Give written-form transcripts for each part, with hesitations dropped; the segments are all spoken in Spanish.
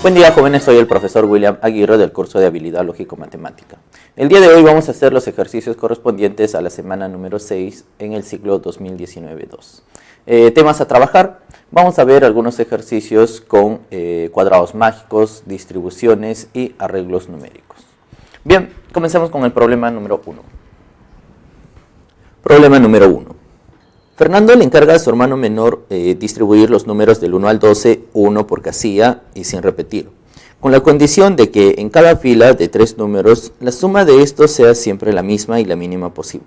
Buen día, jóvenes, soy el profesor William Aguirre del curso de Habilidad Lógico-Matemática. El día de hoy vamos a hacer los ejercicios correspondientes a la semana número 6 en el ciclo 2019-2. Temas a trabajar. Vamos a ver algunos ejercicios con cuadrados mágicos, distribuciones y arreglos numéricos. Bien, comencemos con el problema número 1. Problema número 1. Fernando le encarga a su hermano menor distribuir los números del 1 al 12, uno por casilla y sin repetir, con la condición de que en cada fila de 3 números la suma de estos sea siempre la misma y la mínima posible.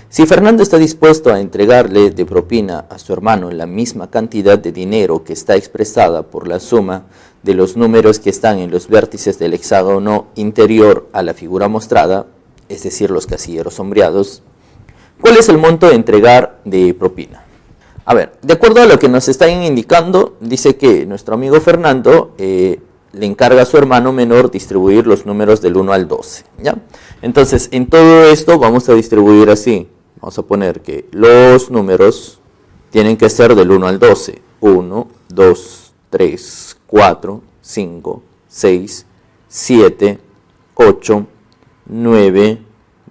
Si Fernando está dispuesto a entregarle de propina a su hermano la misma cantidad de dinero que está expresada por la suma de los números que están en los vértices del hexágono interior a la figura mostrada, es decir, los casilleros sombreados, ¿cuál es el monto de entregar de propina? A ver, de acuerdo a lo que nos están indicando, dice que nuestro amigo Fernando le encarga a su hermano menor distribuir los números del 1 al 12, ¿ya? Entonces, en todo esto vamos a distribuir así. Vamos a poner que los números tienen que ser del 1 al 12. 1, 2, 3, 4, 5, 6, 7, 8, 9,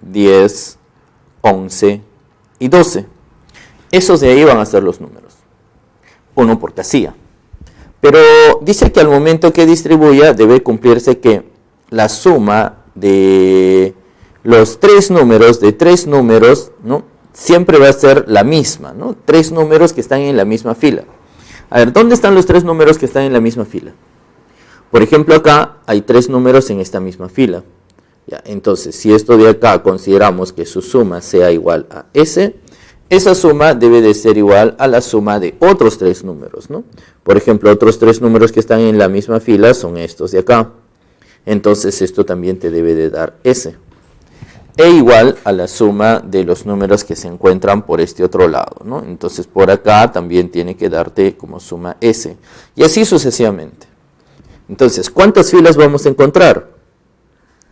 10, 11 y 12. Esos de ahí van a ser los números. Uno por casilla. Pero dice que al momento que distribuya debe cumplirse que la suma de los 3 números, de 3 números, ¿no?, siempre va a ser la misma, ¿no? 3 números que están en la misma fila. A ver, ¿dónde están los 3 números que están en la misma fila? Por ejemplo, acá hay 3 números en esta misma fila. Ya, entonces, si esto de acá consideramos que su suma sea igual a S, esa suma debe de ser igual a la suma de otros 3 números, ¿no? Por ejemplo, otros 3 números que están en la misma fila son estos de acá. Entonces, esto también te debe de dar S. E igual a la suma de los números que se encuentran por este otro lado, ¿no? Entonces, por acá también tiene que darte como suma S. Y así sucesivamente. Entonces, ¿cuántas filas vamos a encontrar?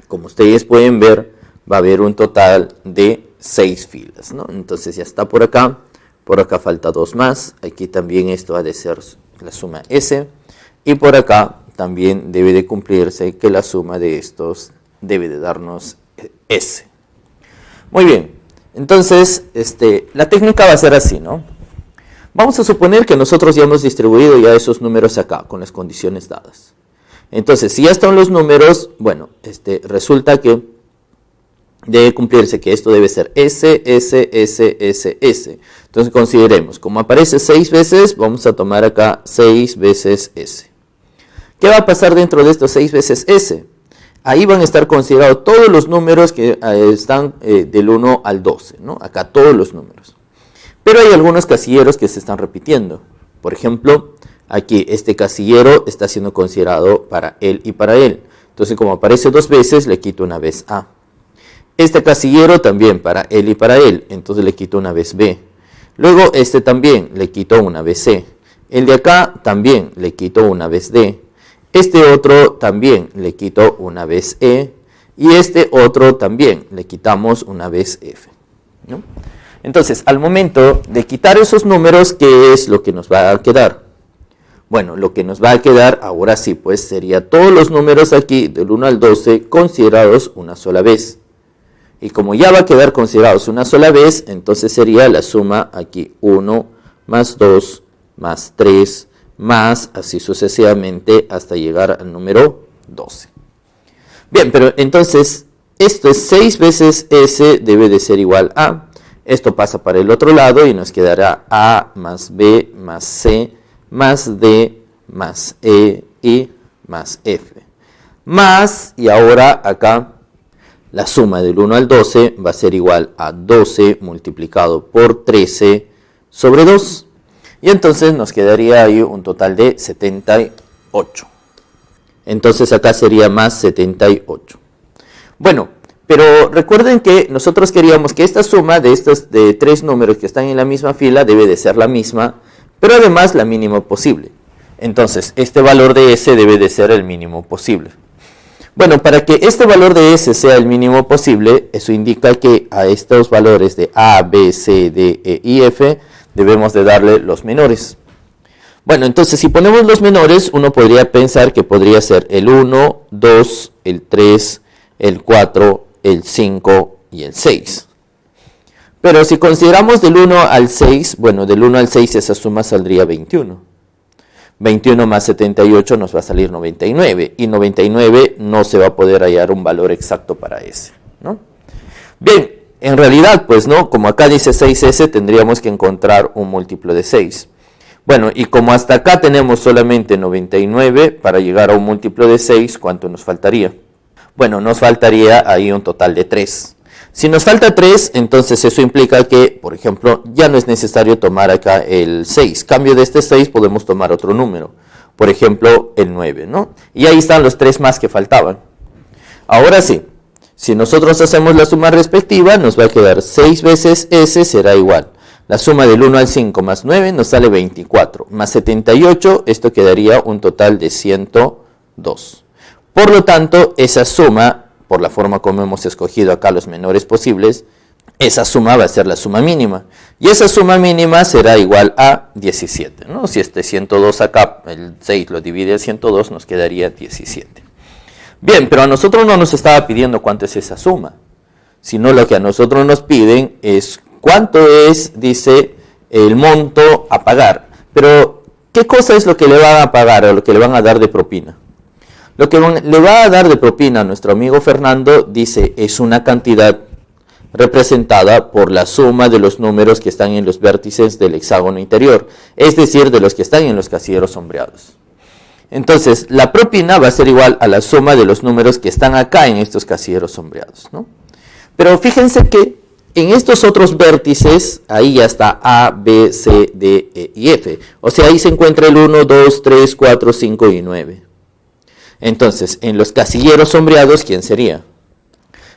Como ustedes pueden ver, va a haber un total de 6 filas, ¿no? Entonces ya está por acá falta 2 más, aquí también esto ha de ser la suma S, y por acá también debe de cumplirse que la suma de estos debe de darnos S. Muy bien, entonces la técnica va a ser así, ¿no? Vamos a suponer que nosotros ya hemos distribuido ya esos números acá, con las condiciones dadas. Entonces, si ya están los números, bueno, resulta que debe cumplirse que esto debe ser S, S, S, S, S. Entonces, consideremos, como aparece 6 veces, vamos a tomar acá 6 veces S. ¿Qué va a pasar dentro de estos 6 veces S? Ahí van a estar considerados todos los números que están del 1 al 12, ¿no? Acá todos los números. Pero hay algunos casilleros que se están repitiendo. Por ejemplo, aquí este casillero está siendo considerado para él y para él. Entonces, como aparece 2 veces, le quito una vez A. Este casillero también para él y para él. Entonces le quito una vez B. Luego este también le quito una vez C. El de acá también le quito una vez D. Este otro también le quito una vez E. Y este otro también le quitamos una vez F, ¿no? Entonces, al momento de quitar esos números, ¿qué es lo que nos va a quedar? Bueno, lo que nos va a quedar ahora sí, pues sería todos los números aquí del 1 al 12 considerados una sola vez. Y como ya va a quedar considerados una sola vez, entonces sería la suma aquí 1 más 2 más 3 más así sucesivamente hasta llegar al número 12. Bien, pero entonces esto es 6 veces S debe de ser igual a. Esto pasa para el otro lado y nos quedará A más B más C más D más E y más F. Más, y ahora acá la suma del 1 al 12 va a ser igual a 12 multiplicado por 13 sobre 2. Y entonces nos quedaría ahí un total de 78. Entonces acá sería más 78. Bueno, pero recuerden que nosotros queríamos que esta suma de estos de 3 números que están en la misma fila debe de ser la misma, pero además la mínima posible. Entonces, este valor de S debe de ser el mínimo posible. Bueno, para que este valor de S sea el mínimo posible, eso indica que a estos valores de A, B, C, D, E y F debemos de darle los menores. Bueno, entonces si ponemos los menores, uno podría pensar que podría ser el 1, 2, el 3, el 4, el 5 y el 6. Pero si consideramos del 1 al 6, bueno, del 1 al 6 esa suma saldría 21. 21 más 78 nos va a salir 99, y 99 no se va a poder hallar un valor exacto para ese, ¿no? Bien, en realidad, pues, ¿no? Como acá dice 6S, tendríamos que encontrar un múltiplo de 6. Bueno, y como hasta acá tenemos solamente 99, para llegar a un múltiplo de 6, ¿cuánto nos faltaría? Bueno, nos faltaría ahí un total de 3. Si nos falta 3, entonces eso implica que, por ejemplo, ya no es necesario tomar acá el 6. Cambio de este 6 podemos tomar otro número. Por ejemplo, el 9, ¿no? Y ahí están los 3 más que faltaban. Ahora sí, si nosotros hacemos la suma respectiva, nos va a quedar 6 veces S será igual. La suma del 1 al 5 más 9 nos sale 24. Más 78, esto quedaría un total de 102. Por lo tanto, esa suma, por la forma como hemos escogido acá los menores posibles, esa suma va a ser la suma mínima. Y esa suma mínima será igual a 17, ¿no? Si este 102 acá, el 6 lo divide en 102, nos quedaría 17. Bien, pero a nosotros no nos estaba pidiendo cuánto es esa suma, sino lo que a nosotros nos piden es cuánto es, dice, el monto a pagar. Pero, ¿qué cosa es lo que le van a pagar o lo que le van a dar de propina? Lo que le va a dar de propina a nuestro amigo Fernando, dice, es una cantidad representada por la suma de los números que están en los vértices del hexágono interior, es decir, de los que están en los casilleros sombreados. Entonces, la propina va a ser igual a la suma de los números que están acá en estos casilleros sombreados, ¿no? Pero fíjense que en estos otros vértices, ahí ya está A, B, C, D, E y F. O sea, ahí se encuentra el 1, 2, 3, 4, 5 y 9. Entonces, en los casilleros sombreados, ¿quién sería?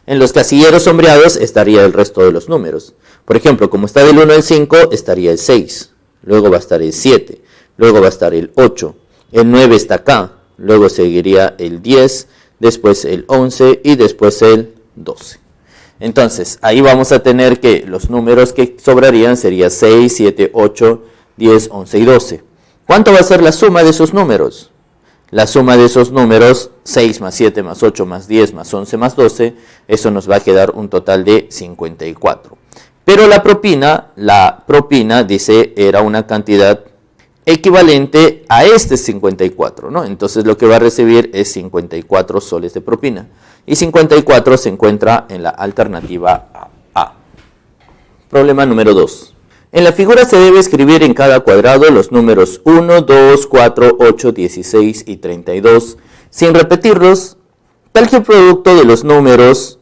En los casilleros sombreados estaría el resto de los números. Por ejemplo, como está del 1 al 5, estaría el 6. Luego va a estar el 7. Luego va a estar el 8. El 9 está acá. Luego seguiría el 10. Después el 11 y después el 12. Entonces, ahí vamos a tener que los números que sobrarían serían 6, 7, 8, 10, 11 y 12. ¿Cuánto va a ser la suma de esos números? La suma de esos números, 6 más 7 más 8 más 10 más 11 más 12, eso nos va a quedar un total de 54. Pero la propina, dice, era una cantidad equivalente a este 54, ¿no? Entonces lo que va a recibir es 54 soles de propina. Y 54 se encuentra en la alternativa A. Problema número 2. En la figura se debe escribir en cada cuadrado los números 1, 2, 4, 8, 16 y 32, sin repetirlos, tal que el producto de los números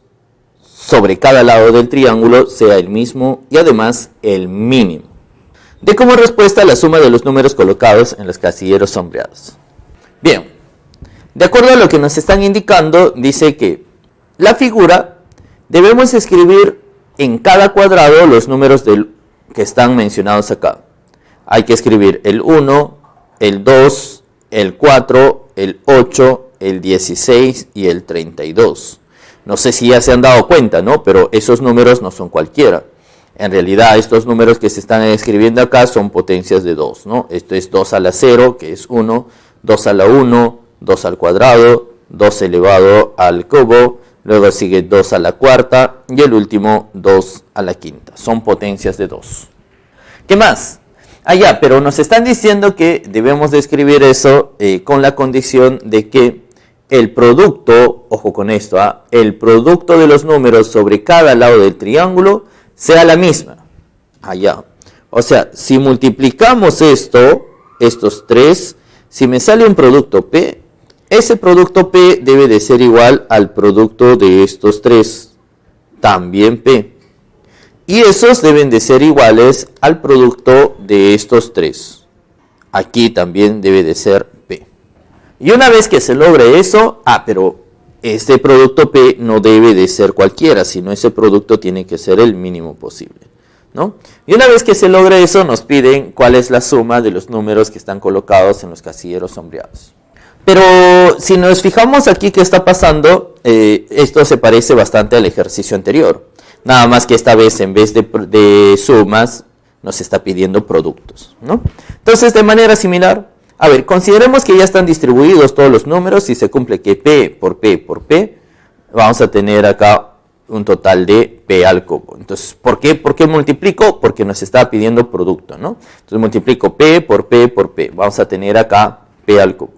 sobre cada lado del triángulo sea el mismo y además el mínimo. De como respuesta la suma de los números colocados en los casilleros sombreados. Bien, de acuerdo a lo que nos están indicando, dice que la figura debemos escribir en cada cuadrado los números que están mencionados acá. Hay que escribir el 1, el 2, el 4, el 8, el 16 y el 32. No sé si ya se han dado cuenta, ¿no? Pero esos números no son cualquiera. En realidad, estos números que se están escribiendo acá son potencias de 2, ¿no? Esto es 2 a la 0, que es 1, 2 a la 1, 2 al cuadrado, 2 elevado al cubo, luego sigue 2 a la cuarta y el último 2 a la quinta. Son potencias de 2. ¿Qué más? Pero nos están diciendo que debemos de escribir eso con la condición de que el producto, ojo con esto, el producto de los números sobre cada lado del triángulo sea la misma. O sea, si multiplicamos estos 3, si me sale un producto P, ese producto P debe de ser igual al producto de estos 3, también P. Y esos deben de ser iguales al producto de estos 3. Aquí también debe de ser P. Y una vez que se logre eso, pero este producto P no debe de ser cualquiera, sino ese producto tiene que ser el mínimo posible, ¿no? Y una vez que se logre eso, nos piden cuál es la suma de los números que están colocados en los casilleros sombreados. Pero si nos fijamos aquí qué está pasando, esto se parece bastante al ejercicio anterior. Nada más que esta vez, en vez de sumas, nos está pidiendo productos, ¿no? Entonces, de manera similar, a ver, consideremos que ya están distribuidos todos los números y se cumple que P por P por P, vamos a tener acá un total de P al cubo. Entonces, ¿por qué multiplico? Porque nos está pidiendo producto, ¿no? Entonces multiplico P por P por P. Vamos a tener acá P al cubo.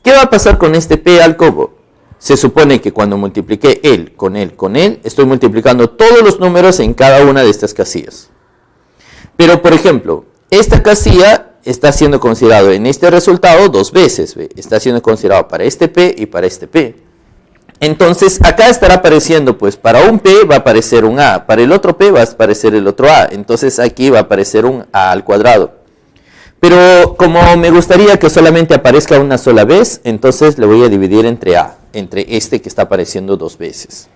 ¿Qué va a pasar con este P al cubo? Se supone que cuando multipliqué él con él con él, estoy multiplicando todos los números en cada una de estas casillas. Pero, por ejemplo, esta casilla está siendo considerado en este resultado dos veces. ¿Ve? Está siendo considerado para este P y para este P. Entonces, acá estará apareciendo, pues, para un P va a aparecer un A, para el otro P va a aparecer el otro A, entonces aquí va a aparecer un A al cuadrado. Pero como me gustaría que solamente aparezca una sola vez, entonces le voy a dividir entre A, entre este que está apareciendo dos veces.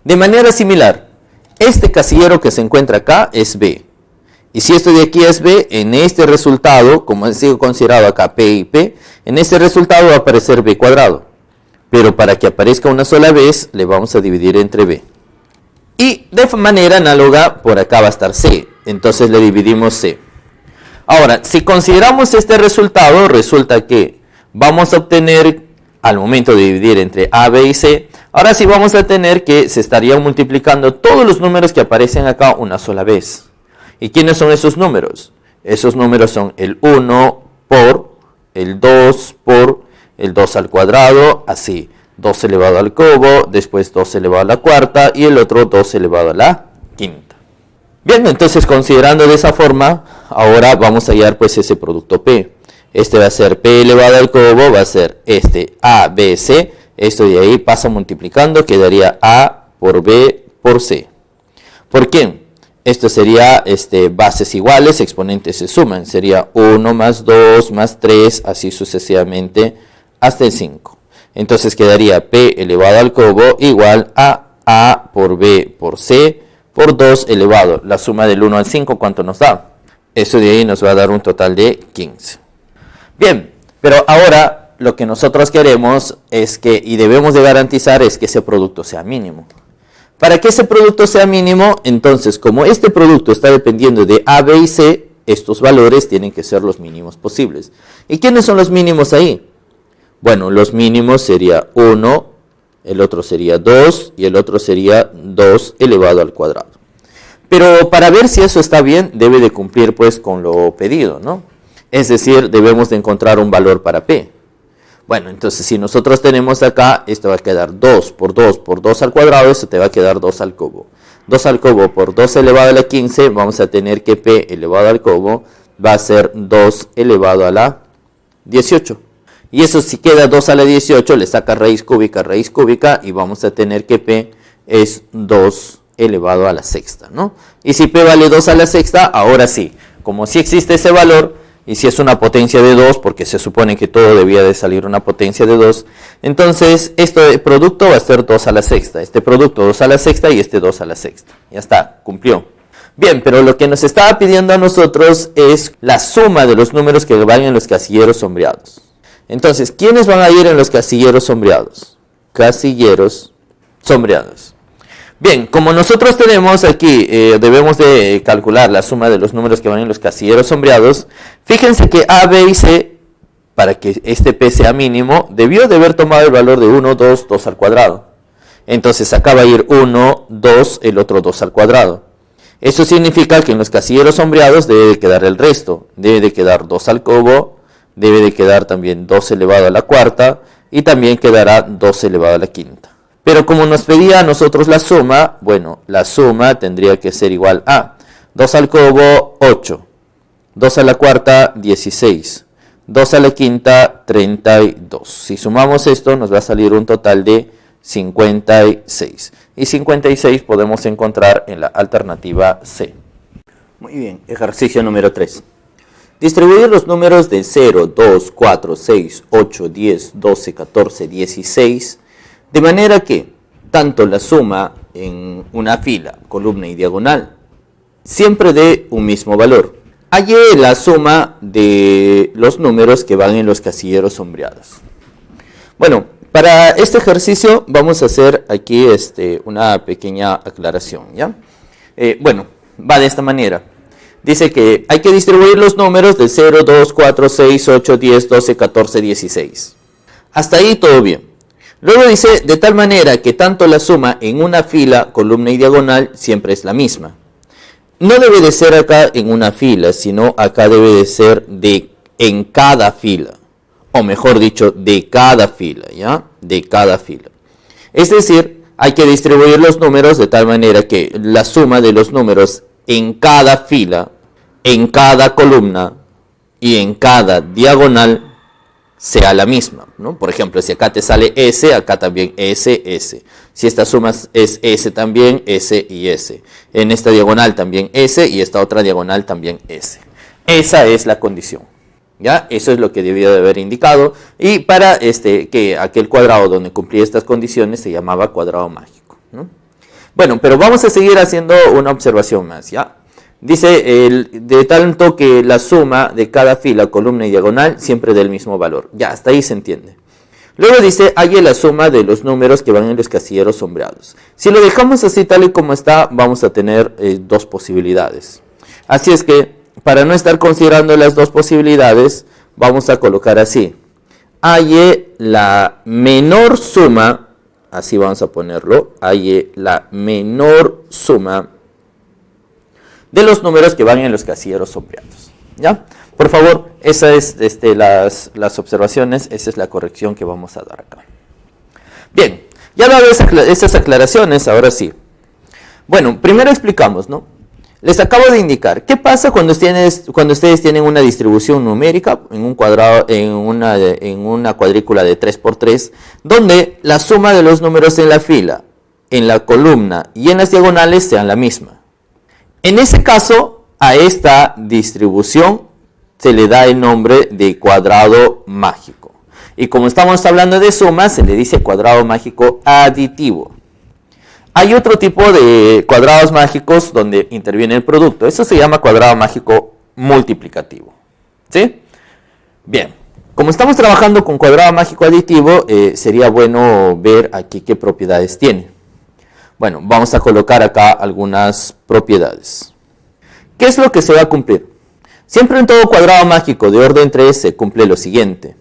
De manera similar, este casillero que se encuentra acá es B. Y si esto de aquí es B, en este resultado, como ha sido considerado acá P y P, en este resultado va a aparecer B cuadrado. Pero para que aparezca una sola vez, le vamos a dividir entre B. Y de manera análoga, por acá va a estar C. Entonces le dividimos C. Ahora, si consideramos este resultado, resulta que vamos a obtener, al momento de dividir entre A, B y C, ahora sí vamos a tener que se estarían multiplicando todos los números que aparecen acá una sola vez. ¿Y quiénes son esos números? Esos números son el 1 por, el 2 por, el 2 al cuadrado, así, 2 elevado al cubo, después 2 elevado a la cuarta y el otro 2 elevado a la quinta. Bien, entonces considerando de esa forma, ahora vamos a hallar pues ese producto P. Este va a ser P elevado al cubo, va a ser este A, B, C. Esto de ahí pasa multiplicando, quedaría A por B por C. ¿Por qué? Esto sería bases iguales, exponentes se suman. Sería 1 más 2 más 3, así sucesivamente hasta el 5. Entonces quedaría P elevado al cubo igual a A por B por C por 2 elevado. La suma del 1 al 5, ¿cuánto nos da? Eso de ahí nos va a dar un total de 15. Bien, pero ahora lo que nosotros queremos es que, y debemos de garantizar, es que ese producto sea mínimo. Para que ese producto sea mínimo, entonces, como este producto está dependiendo de A, B y C, estos valores tienen que ser los mínimos posibles. ¿Y quiénes son los mínimos ahí? Bueno, los mínimos sería 1, el otro sería 2 y el otro sería 2 elevado al cuadrado. Pero para ver si eso está bien, debe de cumplir pues con lo pedido, ¿no? Es decir, debemos de encontrar un valor para P. Bueno, entonces si nosotros tenemos acá, esto va a quedar 2 por 2 por 2 al cuadrado, eso te va a quedar 2 al cubo. 2 al cubo por 2 elevado a la 15, vamos a tener que P elevado al cubo va a ser 2 elevado a la 18. Y eso si queda 2 a la 18, le saca raíz cúbica, y vamos a tener que P es 2 elevado a la sexta, ¿no? Y si P vale 2 a la sexta, ahora sí, como si existe ese valor, y si es una potencia de 2, porque se supone que todo debía de salir una potencia de 2, entonces este producto va a ser 2 a la sexta, este producto 2 a la sexta y este 2 a la sexta. Ya está, cumplió. Bien, pero lo que nos estaba pidiendo a nosotros es la suma de los números que van en los casilleros sombreados. Entonces, ¿quiénes van a ir en los casilleros sombreados? Casilleros sombreados. Bien, como nosotros tenemos aquí, debemos de calcular la suma de los números que van en los casilleros sombreados. Fíjense que A, B y C, para que este P sea mínimo, debió de haber tomado el valor de 1, 2, 2 al cuadrado. Entonces acá va a ir 1, 2, el otro 2 al cuadrado. Eso significa que en los casilleros sombreados debe de quedar el resto. Debe de quedar 2 al cubo, debe de quedar también 2 elevado a la cuarta y también quedará 2 elevado a la quinta. Pero como nos pedía a nosotros la suma, bueno, la suma tendría que ser igual a 2 al cubo, 8, 2 a la cuarta, 16, 2 a la quinta, 32. Si sumamos esto, nos va a salir un total de 56. Y 56 podemos encontrar en la alternativa C. Muy bien, ejercicio número 3. Distribuir los números de 0, 2, 4, 6, 8, 10, 12, 14, 16, de manera que tanto la suma en una fila, columna y diagonal siempre dé un mismo valor. Hallé la suma de los números que van en los casilleros sombreados. Bueno, para este ejercicio vamos a hacer aquí una pequeña aclaración, ¿ya? Bueno, va de esta manera. dice que hay que distribuir los números de 0, 2, 4, 6, 8, 10, 12, 14, 16. Hasta ahí todo bien. Luego dice, de tal manera que tanto la suma en una fila, columna y diagonal siempre es la misma. No debe de ser acá en una fila, sino acá debe de ser en cada fila. O mejor dicho, de cada fila, ¿ya? De cada fila. Es decir, hay que distribuir los números de tal manera que la suma de los números en cada fila, en cada columna y en cada diagonal sea la misma, ¿no? Por ejemplo, si acá te sale S, acá también S, S. Si esta suma es S también, S y S. En esta diagonal también S y esta otra diagonal también S. Esa es la condición, ¿ya? Eso es lo que debía de haber indicado. Y para que aquel cuadrado donde cumplía estas condiciones se llamaba cuadrado mágico, ¿no? Bueno, pero vamos a seguir haciendo una observación más, ¿ya? Dice, de tanto que la suma de cada fila, columna y diagonal siempre del mismo valor. Ya, hasta ahí se entiende. Luego dice, halle la suma de los números que van en los casilleros sombreados. Si lo dejamos así tal y como está, vamos a tener dos posibilidades. Así es que, para no estar considerando las dos posibilidades, vamos a colocar así. Halle la menor suma, así vamos a ponerlo, halle la menor suma de los números que van en los casilleros sombreados, ¿ya? Por favor, esas es las observaciones, esa es la corrección que vamos a dar acá. Bien, ya dado esas aclaraciones, ahora sí. Bueno, primero explicamos, ¿no? Les acabo de indicar, ¿qué pasa cuando ustedes tienen una distribución numérica en un cuadrado, en una cuadrícula de 3×3, donde la suma de los números en la fila, en la columna y en las diagonales sean la misma? En ese caso, a esta distribución se le da el nombre de cuadrado mágico. Y como estamos hablando de sumas, se le dice cuadrado mágico aditivo. Hay otro tipo de cuadrados mágicos donde interviene el producto. Eso se llama cuadrado mágico multiplicativo, ¿sí? Bien, como estamos trabajando con cuadrado mágico aditivo, sería bueno ver aquí qué propiedades tiene. Bueno, vamos a colocar acá algunas propiedades. ¿Qué es lo que se va a cumplir? Siempre en todo cuadrado mágico de orden 3 se cumple lo siguiente.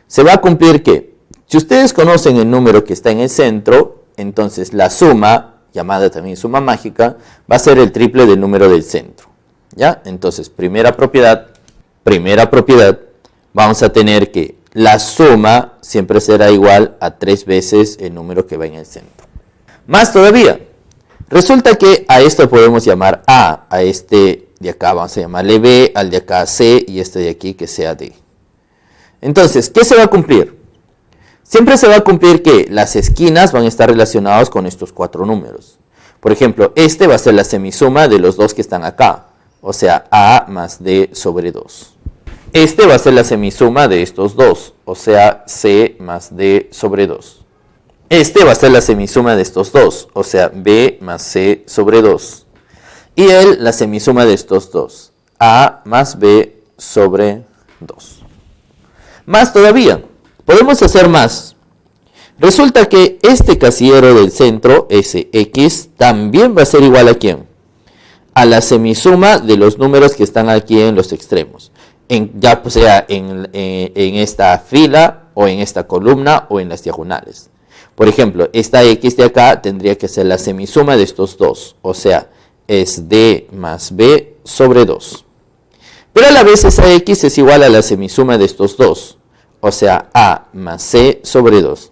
Se va a cumplir que, si ustedes conocen el número que está en el centro, entonces la suma, llamada también suma mágica, va a ser el triple del número del centro, ¿ya? Entonces, primera propiedad, vamos a tener que la suma siempre será igual a 3 veces el número que va en el centro. Más todavía, resulta que a esto podemos llamar a este de acá vamos a llamarle B, al de acá C y este de aquí que sea D. Entonces, ¿qué se va a cumplir? Siempre se va a cumplir que las esquinas van a estar relacionadas con estos 4 números. Por ejemplo, este va a ser la semisuma de los dos que están acá, o sea, A más D sobre 2. Este va a ser la semisuma de estos dos, o sea, C más D sobre 2. Este va a ser la semisuma de estos dos, o sea, B más C sobre 2. Y la semisuma de estos dos, A más B sobre 2. Más todavía, podemos hacer más. Resulta que este casillero del centro, SX, también va a ser igual a ¿quién? A la semisuma de los números que están aquí en los extremos. Ya sea en esta fila, o en esta columna, o en las diagonales. Por ejemplo, esta X de acá tendría que ser la semisuma de estos dos, o sea, es D más B sobre 2. Pero a la vez esa X es igual a la semisuma de estos dos, o sea, A más C sobre 2.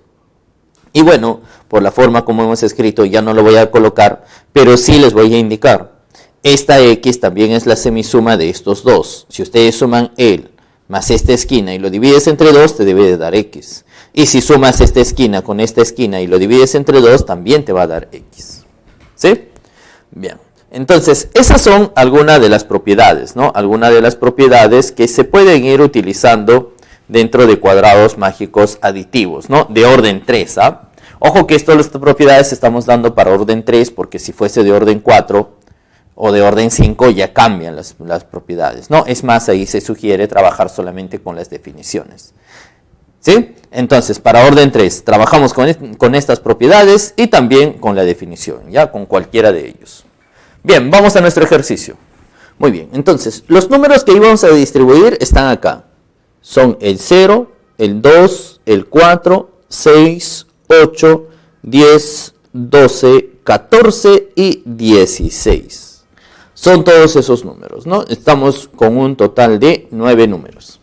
Y bueno, por la forma como hemos escrito ya no lo voy a colocar, pero sí les voy a indicar. Esta X también es la semisuma de estos dos. Si ustedes suman el más esta esquina y lo divides entre 2, te debe de dar X. Y si sumas esta esquina con esta esquina y lo divides entre 2, también te va a dar X. ¿Sí? Bien. Entonces, esas son algunas de las propiedades, ¿no? Algunas de las propiedades que se pueden ir utilizando dentro de cuadrados mágicos aditivos, ¿no? De orden 3, ¿ah? Ojo que estas propiedades estamos dando para orden 3, porque si fuese de orden 4 o de orden 5 ya cambian las propiedades, ¿no? Es más, ahí se sugiere trabajar solamente con las definiciones. ¿Sí? Entonces, para orden 3, trabajamos con estas propiedades y también con la definición, ya con cualquiera de ellos. Bien, vamos a nuestro ejercicio. Muy bien, entonces, los números que íbamos a distribuir están acá. Son el 0, el 2, el 4, 6, 8, 10, 12, 14 y 16. Son todos esos números, ¿no? Estamos con un total de 9 números.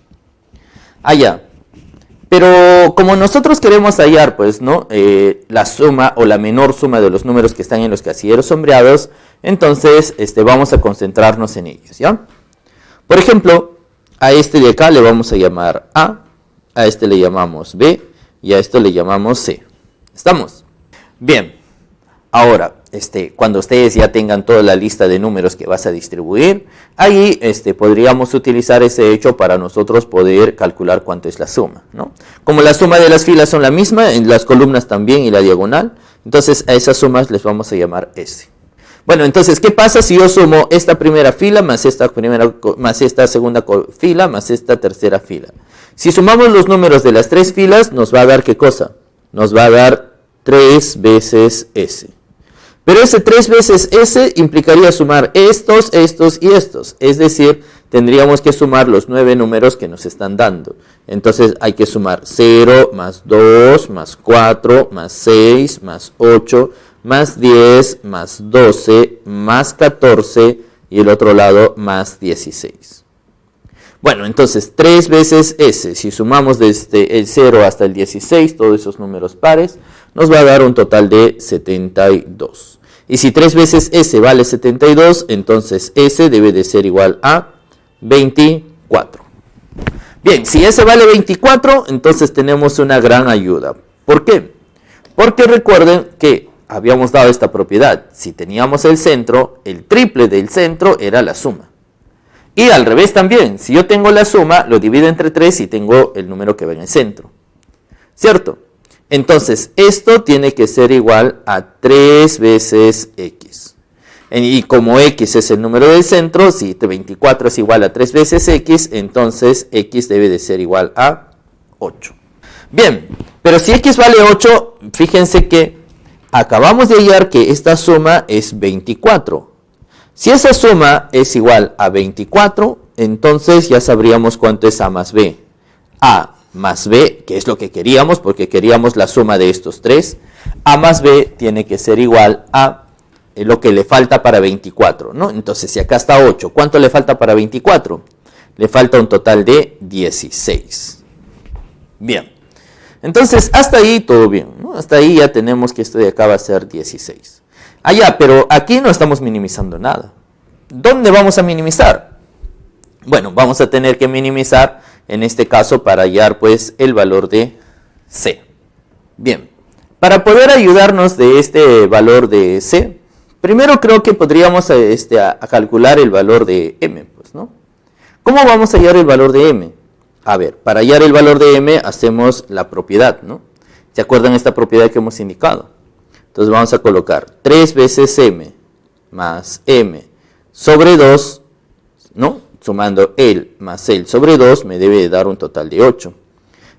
Allá. Pero como nosotros queremos hallar, pues, ¿no? La suma o la menor suma de los números que están en los casilleros sombreados, entonces vamos a concentrarnos en ellos, ¿ya? Por ejemplo, a este de acá le vamos a llamar A este le llamamos B y a esto le llamamos C. ¿Estamos? Bien. Ahora, cuando ustedes ya tengan toda la lista de números que vas a distribuir, ahí podríamos utilizar ese hecho para nosotros poder calcular cuánto es la suma, ¿no? Como la suma de las filas son la misma, en las columnas también y la diagonal, entonces a esas sumas les vamos a llamar S. Bueno, entonces, ¿qué pasa si yo sumo esta primera fila más esta segunda fila más esta tercera fila? Si sumamos los números de las tres filas, nos va a dar ¿qué cosa? Nos va a dar 3 veces S. Pero ese 3 veces S implicaría sumar estos y estos. Es decir, tendríamos que sumar los 9 números que nos están dando. Entonces hay que sumar 0, más 2, más 4, más 6, más 8, más 10, más 12, más 14 y el otro lado más 16. Bueno, entonces 3 veces S, si sumamos desde el 0 hasta el 16, todos esos números pares, nos va a dar un total de 72. Y si 3 veces S vale 72, entonces S debe de ser igual a 24. Bien, si S vale 24, entonces tenemos una gran ayuda. ¿Por qué? Porque recuerden que habíamos dado esta propiedad. Si teníamos el centro, el triple del centro era la suma. Y al revés también, si yo tengo la suma, lo divido entre 3 y tengo el número que va en el centro. ¿Cierto? Entonces, esto tiene que ser igual a 3 veces X. Y como X es el número del centro, si 24 es igual a 3 veces X, entonces X debe de ser igual a 8. Bien, pero si X vale 8, fíjense que acabamos de hallar que esta suma es 24. Si esa suma es igual a 24, entonces ya sabríamos cuánto es A más B. A más B, que es lo que queríamos, porque queríamos la suma de estos tres. A más B tiene que ser igual a lo que le falta para 24, ¿no? Entonces, si acá está 8, ¿cuánto le falta para 24? Le falta un total de 16. Bien. Entonces, hasta ahí todo bien, ¿no? Hasta ahí ya tenemos que esto de acá va a ser 16. Pero aquí no estamos minimizando nada. ¿Dónde vamos a minimizar? Bueno, vamos a tener que minimizar, en este caso, para hallar pues el valor de C. Bien, para poder ayudarnos de este valor de C, primero creo que podríamos a calcular el valor de M, pues, ¿no? ¿Cómo vamos a hallar el valor de M? A ver, para hallar el valor de M hacemos la propiedad, ¿no? ¿Se acuerdan esta propiedad que hemos indicado? Entonces vamos a colocar 3 veces M más M sobre 2, ¿no? Sumando el más el sobre 2 me debe dar un total de 8.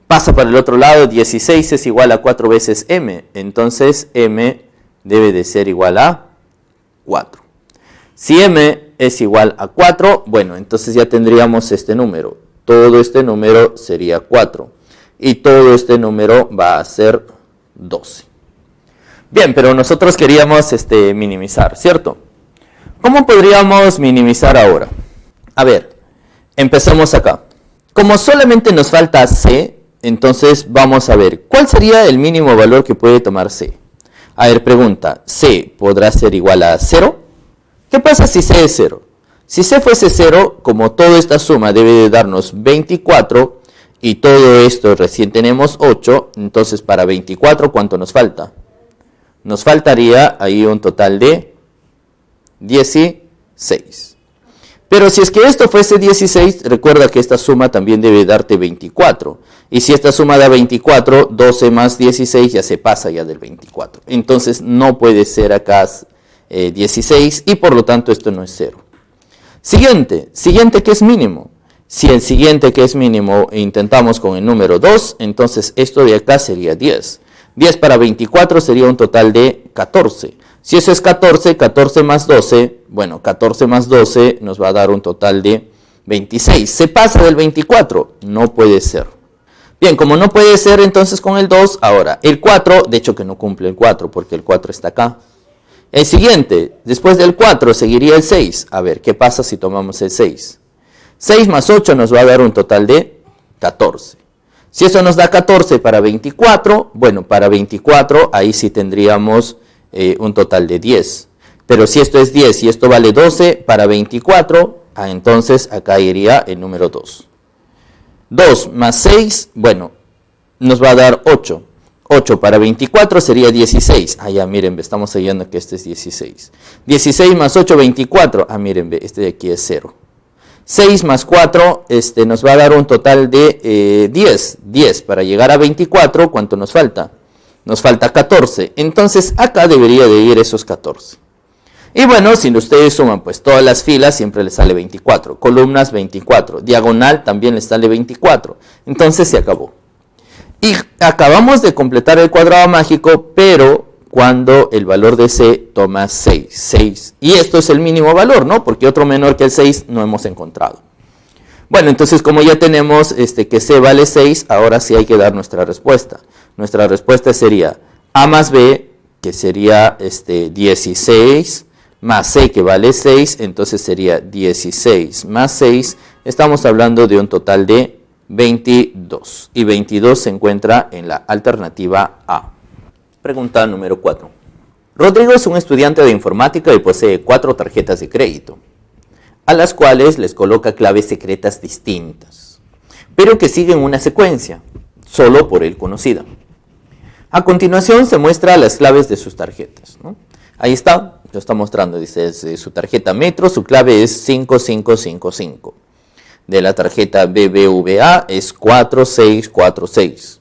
Pasa para el otro lado, 16 es igual a 4 veces M, entonces M debe de ser igual a 4. Si M es igual a 4, bueno, entonces ya tendríamos este número. Todo este número sería 4 y todo este número va a ser 12. Bien, pero nosotros queríamos minimizar, ¿cierto? ¿Cómo podríamos minimizar ahora? A ver, empecemos acá. Como solamente nos falta C, entonces vamos a ver, ¿cuál sería el mínimo valor que puede tomar C? A ver, pregunta, ¿C podrá ser igual a 0? ¿Qué pasa si C es 0? Si C fuese 0, como toda esta suma debe de darnos 24, y todo esto recién tenemos 8, entonces para 24, ¿cuánto nos falta? Nos faltaría ahí un total de 16. Pero si es que esto fuese 16, recuerda que esta suma también debe darte 24. Y si esta suma da 24, 12 más 16 ya se pasa ya del 24. Entonces no puede ser acá 16 y por lo tanto esto no es 0. Siguiente que es mínimo. Si el siguiente que es mínimo intentamos con el número 2, entonces esto de acá sería 10. 10 para 24 sería un total de 14. Si eso es 14, 14 más 12, Bueno, 14 más 12 nos va a dar un total de 26. ¿Se pasa del 24? No puede ser. Bien, como no puede ser entonces con el 2, ahora el 4, de hecho que no cumple el 4 porque el 4 está acá. El siguiente, después del 4 seguiría el 6. A ver, ¿qué pasa si tomamos el 6? 6 más 8 nos va a dar un total de 14. Si eso nos da 14 para 24, bueno, para 24 ahí sí tendríamos un total de 10. Pero si esto es 10 y esto vale 12 para 24, entonces acá iría el número 2. 2 más 6, bueno, nos va a dar 8. 8 para 24 sería 16. Ya miren, estamos hallando que este es 16. 16 más 8, 24. Miren, este de aquí es 0. 6 más 4 nos va a dar un total de 10. 10 para llegar a 24, ¿cuánto nos falta? Nos falta 14. Entonces acá debería de ir esos 14. Y bueno, si ustedes suman pues todas las filas, siempre les sale 24. Columnas 24. Diagonal también les sale 24. Entonces se acabó. Y acabamos de completar el cuadrado mágico, pero cuando el valor de C toma 6. 6. Y esto es el mínimo valor, ¿no? Porque otro menor que el 6 no hemos encontrado. Bueno, entonces como ya tenemos que C vale 6, ahora sí hay que dar nuestra respuesta. Nuestra respuesta sería A más B, que sería 16, más C que vale 6, entonces sería 16 más 6. Estamos hablando de un total de 22. Y 22 se encuentra en la alternativa A. Pregunta número 4. Rodrigo es un estudiante de informática y posee 4 tarjetas de crédito, a las cuales les coloca claves secretas distintas, pero que siguen una secuencia, solo por él conocida. A continuación se muestra las claves de sus tarjetas, ¿no? Ahí está, lo está mostrando, dice, su tarjeta Metro, su clave es 5555. De la tarjeta BBVA es 4646.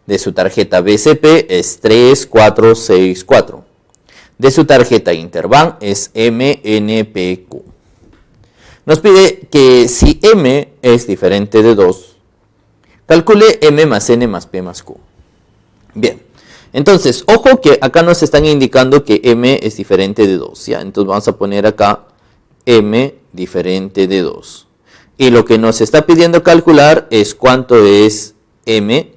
De su tarjeta BCP es 3464. De su tarjeta Interbank es MNPQ. Nos pide que si M es diferente de 2, calcule M más N más P más Q. Bien, entonces, ojo que acá nos están indicando que M es diferente de 2, ¿ya? Entonces vamos a poner acá M diferente de 2. Y lo que nos está pidiendo calcular es cuánto es M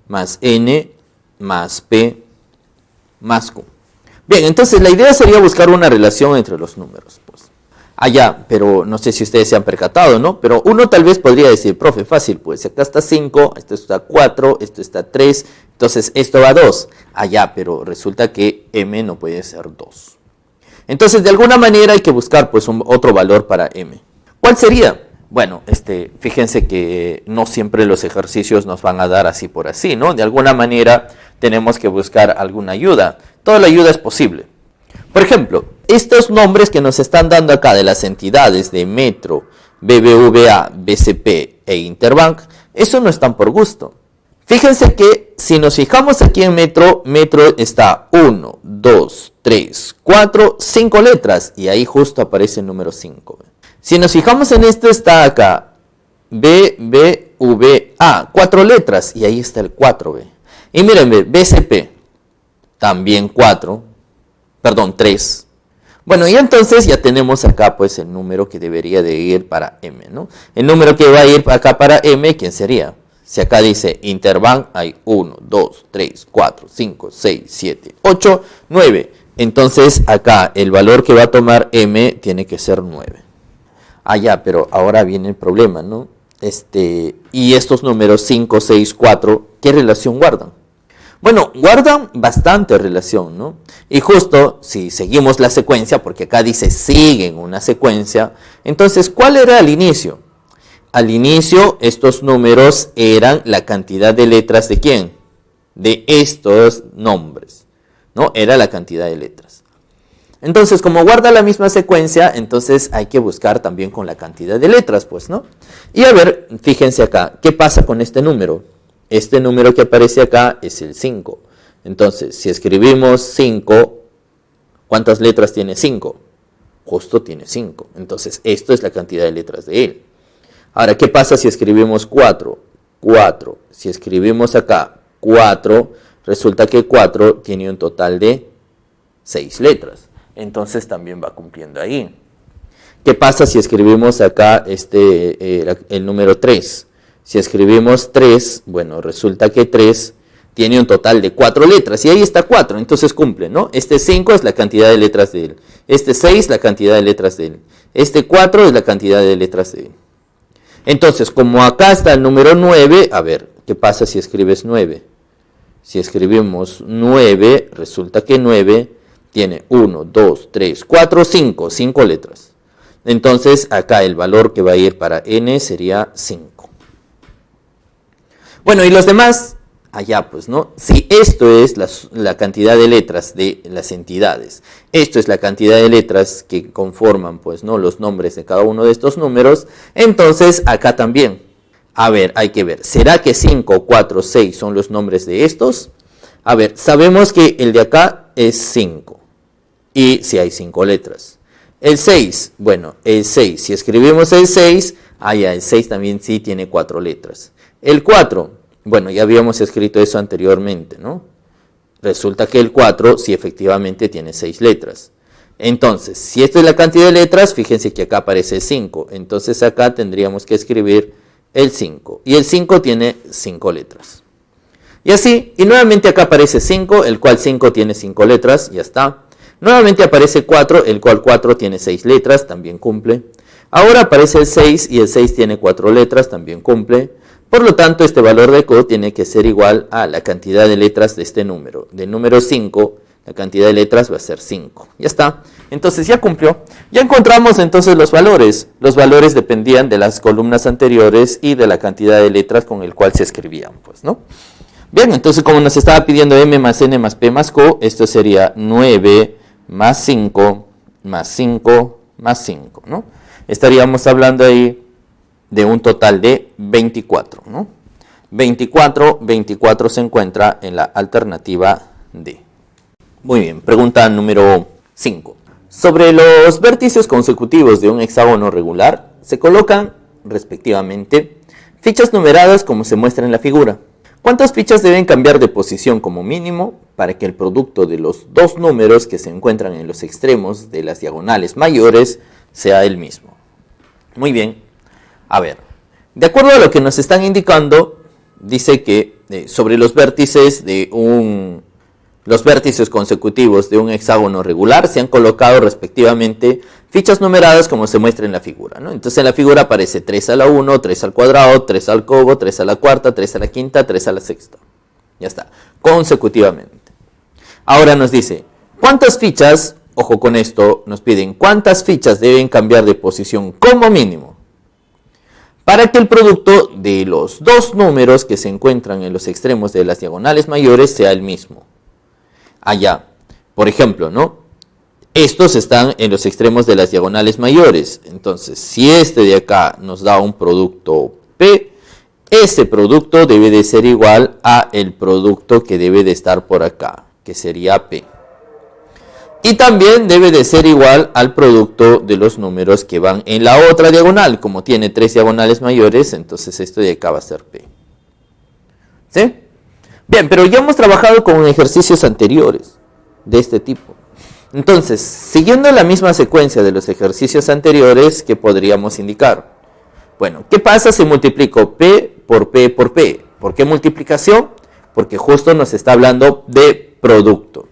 más N más P más Q. Bien, entonces la idea sería buscar una relación entre los números, pues. Pero no sé si ustedes se han percatado, ¿no? Pero uno tal vez podría decir, profe, fácil, pues acá está 5, esto está 4, esto está 3, entonces esto va a 2. Pero resulta que M no puede ser 2. Entonces, de alguna manera hay que buscar pues otro valor para M. ¿Cuál sería? Bueno, fíjense que no siempre los ejercicios nos van a dar así por así, ¿no? De alguna manera tenemos que buscar alguna ayuda. Toda la ayuda es posible. Por ejemplo, estos nombres que nos están dando acá de las entidades de Metro, BBVA, BCP e Interbank, eso no están por gusto. Fíjense que si nos fijamos aquí en Metro, Metro está 1, 2, 3, 4, 5 letras y ahí justo aparece el número 5. Si nos fijamos en esto, está acá BBVA, 4 letras y ahí está el 4B. Y miren, BCP, también 3. Bueno, y entonces ya tenemos acá pues el número que debería de ir para M, ¿no? El número que va a ir acá para M, ¿quién sería? Si acá dice Interbank, hay 1, 2, 3, 4, 5, 6, 7, 8, 9. Entonces acá el valor que va a tomar M tiene que ser 9. Pero ahora viene el problema, ¿no? Y estos números 5, 6, 4, ¿qué relación guardan? Bueno, guardan bastante relación, ¿no? Y justo si seguimos la secuencia, porque acá dice siguen una secuencia, entonces, ¿cuál era al inicio? Al inicio, estos números eran la cantidad de letras de ¿quién? De estos nombres, ¿no? Era la cantidad de letras. Entonces, como guarda la misma secuencia, entonces hay que buscar también con la cantidad de letras, pues, ¿no? Y a ver, fíjense acá, ¿qué pasa con este número? Este número que aparece acá es el 5. Entonces, si escribimos 5, ¿cuántas letras tiene 5? Justo tiene 5. Entonces, esto es la cantidad de letras de él. Ahora, ¿qué pasa si escribimos 4? 4. Si escribimos acá 4, resulta que 4 tiene un total de 6 letras. entonces también va cumpliendo ahí. ¿Qué pasa si escribimos acá el número 3? Si escribimos 3, bueno, resulta que 3 tiene un total de 4 letras, y ahí está 4, entonces cumple, ¿no? Este 5 es la cantidad de letras de él, este 6 la cantidad de letras de él, este 4 es la cantidad de letras de él. Entonces, como acá está el número 9, a ver, ¿qué pasa si escribes 9? Si escribimos 9, resulta que 9 tiene 1, 2, 3, 4, 5, 5 letras. Entonces, acá el valor que va a ir para n sería 5. Bueno, y los demás, allá pues, ¿no? Si esto es la cantidad de letras de las entidades, esto es la cantidad de letras que conforman, pues, ¿no?, los nombres de cada uno de estos números, entonces acá también. A ver, hay que ver, ¿será que 5, 4, 6 son los nombres de estos? A ver, sabemos que el de acá es 5, y si hay 5 letras. El 6, bueno, el 6, si escribimos el 6, allá el 6 también sí tiene 4 letras. El 4, bueno, ya habíamos escrito eso anteriormente, ¿no? Resulta que el 4 sí efectivamente tiene 6 letras. Entonces, si esta es la cantidad de letras, fíjense que acá aparece 5. Entonces acá tendríamos que escribir el 5. Y el 5 tiene 5 letras. Y así, y nuevamente acá aparece 5, el cual 5 tiene 5 letras, ya está. Nuevamente aparece 4, el cual 4 tiene 6 letras, también cumple. Ahora aparece el 6 y el 6 tiene 4 letras, también cumple. Por lo tanto, este valor de Q tiene que ser igual a la cantidad de letras de este número. Del número 5, la cantidad de letras va a ser 5. Ya está. Entonces ya cumplió. Ya encontramos entonces los valores. Los valores dependían de las columnas anteriores y de la cantidad de letras con el cual se escribían, pues, ¿no? Bien, entonces como nos estaba pidiendo m más n más p más q, esto sería 9 más 5 más 5 más 5, ¿no? Estaríamos hablando ahí de un total de 24, ¿no? 24 se encuentra en la alternativa D. Muy bien, pregunta número 5. Sobre los vértices consecutivos de un hexágono regular, se colocan, respectivamente, fichas numeradas como se muestra en la figura. ¿Cuántas fichas deben cambiar de posición como mínimo para que el producto de los dos números que se encuentran en los extremos de las diagonales mayores sea el mismo? Muy bien. A ver, de acuerdo a lo que nos están indicando, dice que sobre los vértices consecutivos de un hexágono regular se han colocado respectivamente fichas numeradas como se muestra en la figura, ¿no? Entonces en la figura aparece 3 a la 1, 3 al cuadrado, 3 al cubo, 3 a la cuarta, 3 a la quinta, 3 a la sexta. Ya está, consecutivamente. Ahora nos dice, ¿cuántas fichas, ojo con esto, nos piden, cuántas fichas deben cambiar de posición como mínimo para que el producto de los dos números que se encuentran en los extremos de las diagonales mayores sea el mismo? Allá, por ejemplo, ¿no? Estos están en los extremos de las diagonales mayores. Entonces, si este de acá nos da un producto P, ese producto debe de ser igual a el producto que debe de estar por acá, que sería P. Y también debe de ser igual al producto de los números que van en la otra diagonal. Como tiene 3 diagonales mayores, entonces esto de acá va a ser P. ¿Sí? Bien, pero ya hemos trabajado con ejercicios anteriores de este tipo. Entonces, siguiendo la misma secuencia de los ejercicios anteriores, ¿qué podríamos indicar? Bueno, ¿qué pasa si multiplico P por P por P? ¿Por qué multiplicación? Porque justo nos está hablando de producto.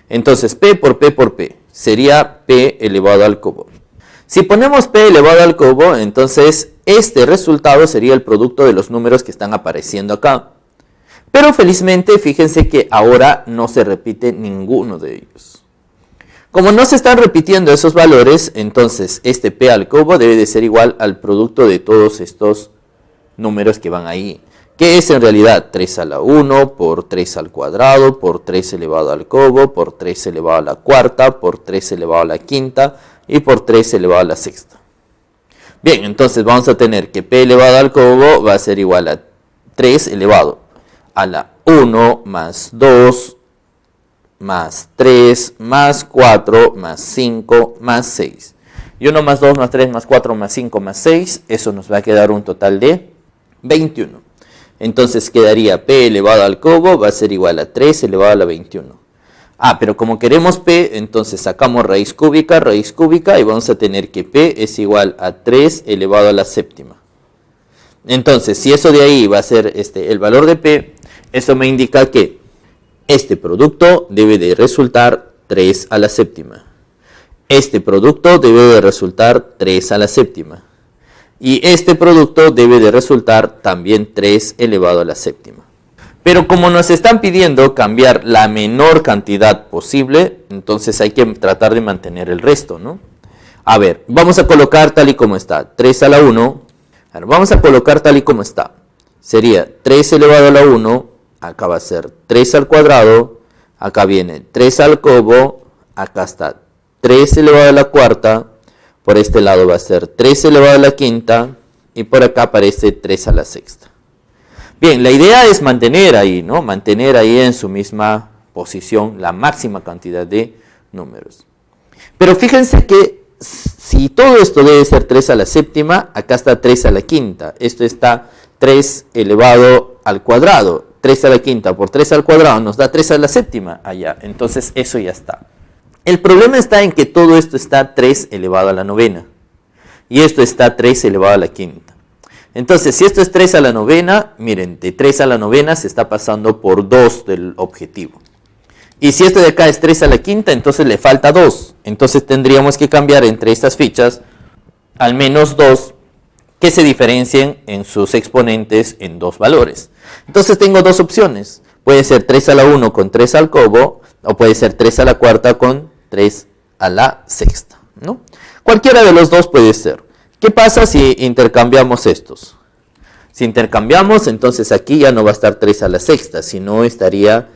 Entonces, P por P por P sería P elevado al cubo. Si ponemos P elevado al cubo, entonces este resultado sería el producto de los números que están apareciendo acá. Pero felizmente, fíjense que ahora no se repite ninguno de ellos. Como no se están repitiendo esos valores, entonces este P al cubo debe de ser igual al producto de todos estos números que van ahí. Que es en realidad 3 a la 1 por 3 al cuadrado, por 3 elevado al cubo, por 3 elevado a la cuarta, por 3 elevado a la quinta y por 3 elevado a la sexta. Bien, entonces vamos a tener que P elevado al cubo va a ser igual a 3 elevado a la 1 más 2 más 3 más 4 más 5 más 6. Y 1 más 2 más 3 más 4 más 5 más 6, eso nos va a quedar un total de 21. Entonces quedaría P elevado al cubo va a ser igual a 3 elevado a la 21. Pero como queremos P, entonces sacamos raíz cúbica, y vamos a tener que P es igual a 3 elevado a la séptima. Entonces, si eso de ahí va a ser el valor de P, eso me indica que este producto debe de resultar 3 a la séptima. Este producto debe de resultar 3 a la séptima. Y este producto debe de resultar también 3 elevado a la séptima. Pero como nos están pidiendo cambiar la menor cantidad posible, entonces hay que tratar de mantener el resto, ¿no? A ver, vamos a colocar tal y como está. 3 a la 1. Vamos a colocar tal y como está. Sería 3 elevado a la 1. Acá va a ser 3 al cuadrado. Acá viene 3 al cubo. Acá está 3 elevado a la cuarta. Por este lado va a ser 3 elevado a la quinta. Y por acá aparece 3 a la sexta. Bien, la idea es mantener ahí, ¿no? Mantener ahí en su misma posición la máxima cantidad de números. Pero fíjense que si todo esto debe ser 3 a la séptima, acá está 3 a la quinta. Esto está 3 elevado al cuadrado. 3 a la quinta por 3 al cuadrado nos da 3 a la séptima allá. Entonces eso ya está. El problema está en que todo esto está 3 elevado a la novena. Y esto está 3 elevado a la quinta. Entonces, si esto es 3 a la novena, miren, de 3 a la novena se está pasando por 2 del objetivo. Y si esto de acá es 3 a la quinta, entonces le falta 2. Entonces tendríamos que cambiar entre estas fichas al menos 2 que se diferencien en sus exponentes en 2 valores. Entonces tengo dos opciones. Puede ser 3 a la 1 con 3 al cubo, o puede ser 3 a la cuarta con 3 a la sexta, ¿no? Cualquiera de los dos puede ser. ¿Qué pasa si intercambiamos estos? Si intercambiamos, entonces aquí ya no va a estar 3 a la sexta, sino estaría